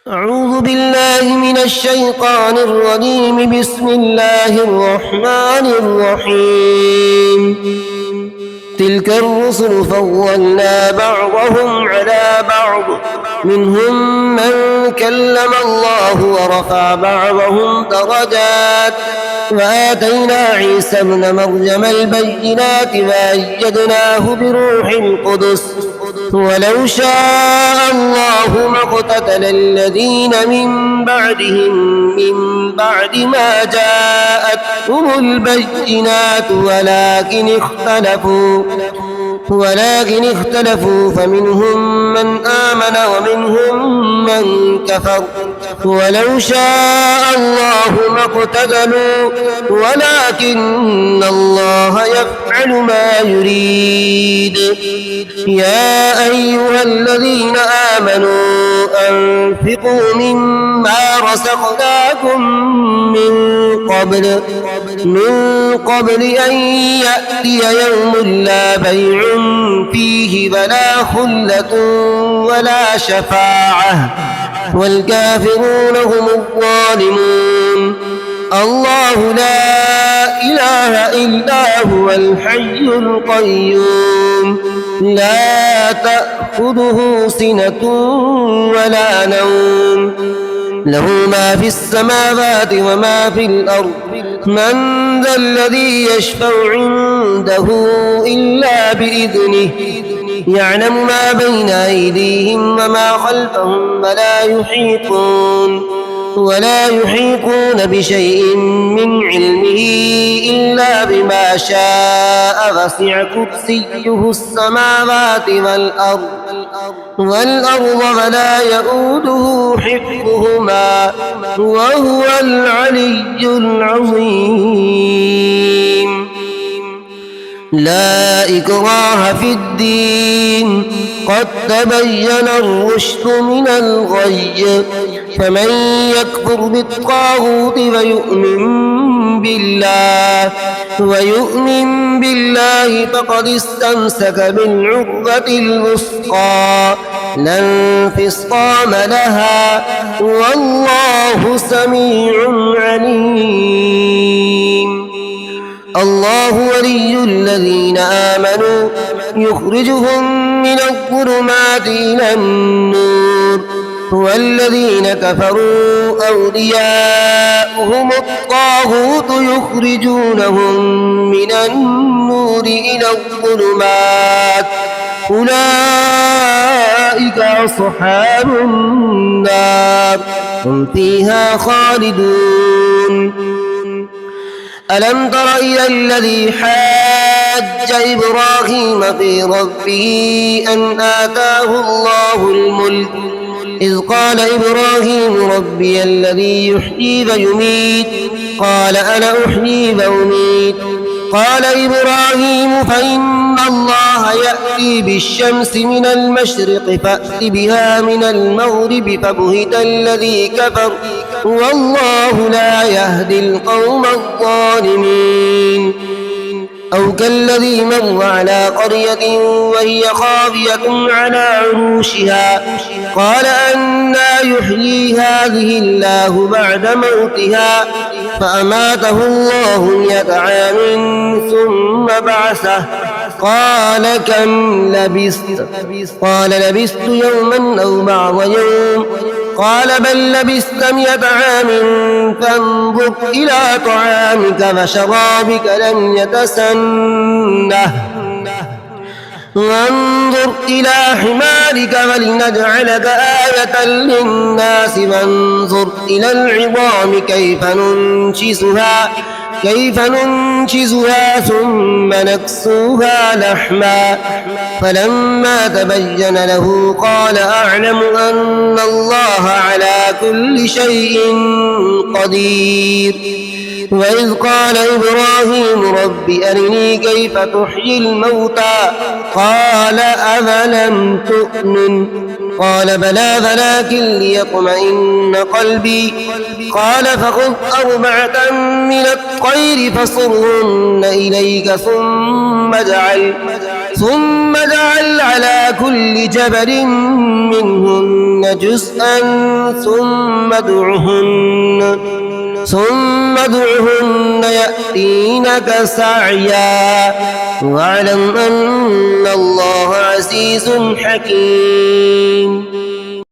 أعوذ بالله من الشيطان الرجيم. بسم الله الرحمن الرحيم. تلك الرسل فضلنا بعضهم على بعض، منهم من كلم الله ورفع بعضهم درجات، وآتينا عيسى ابن مريم البينات وأيدناه بروح القدس، ولو شاء الله ما اقتتل الذين من بعدهم من بعد ما جاءتهم البينات ولكن اختلفوا فمنهم من آمن ومنهم من كفر، ولو شاء الله ما اقتتلوا ولكن الله يفعل ما يريد. يا أيها الذين آمنوا أنفقوا مما رزقناكم من قبل أن يأتي يوم لا بيع فيه ولا خلة ولا شفاعة والكافرون هم الظالمون. الله لا إله إلا هو الحي القيوم، لا تأخذه سنة ولا نوم، له ما في السماوات وما في الأرض. من ذا الذي يشفع عنده إلا بإذنه، يعلم ما بين أيديهم وما خلفهم ولا يحيطون بشيء من علمه إلا بما شاء، وسع كرسيه السماوات والأرض ولا يؤوده حفظهما وهو العلي العظيم. لا إكراه في الدين، قد تبين الرشد من الغي، فمن يكفر بالطاغوت ويؤمن بالله فقد استمسك بالعروة الوثقى لا انفصام لها، والله سميع عليم. الله ولي الذين آمنوا يخرجهم من الظلمات إلى النور، والذين كفروا أولياؤهم الطاغوت يخرجونهم من النور إلى الظلمات، أولئك أصحاب النار هم فيها خالدون. ألم تر إلى الذي حاج إبراهيم في ربه أن آتاه الله الملك، إذ قال إبراهيم ربي الذي يحيي ويميت، قال أنا أحيي وأميت. قال إبراهيم فإن الله يأتي بالشمس من المشرق فأت بها من المغرب، فبهت الذي كفر والله لا يهدي القوم الظالمين. أو كالذي مر على قرية وهي خاوية على عروشها، قال أنى يحيي هذه الله بعد موتها، فأماته الله 100 عام ثم بعثه، قال كم لبثت؟ قال لبثت يوما أو بعض يوم، قال بل لبثت 100 عام، فانظر إلى طعامك وشرابك لم يتسنه، وانظر إلى حمارك ولنجعلك آية للناس، وانظر إلى العظام كيف ننشزها ثم نكسوها لحما، فلما تبين له قال أعلم أن الله على كل شيء قدير. وإذ قال إبراهيم رب أرني كيف تحيي الموتى، قال أفلم تؤمن؟ قال بلى ولكن ليطمئن قلبي. قال فخذ 4 من الطير فصرهن إليك ثم ثم اجعل على كل جبل منهن جزءا ثم ادعهن يأتينك سعيا واعلم أن الله عزيز حكيم.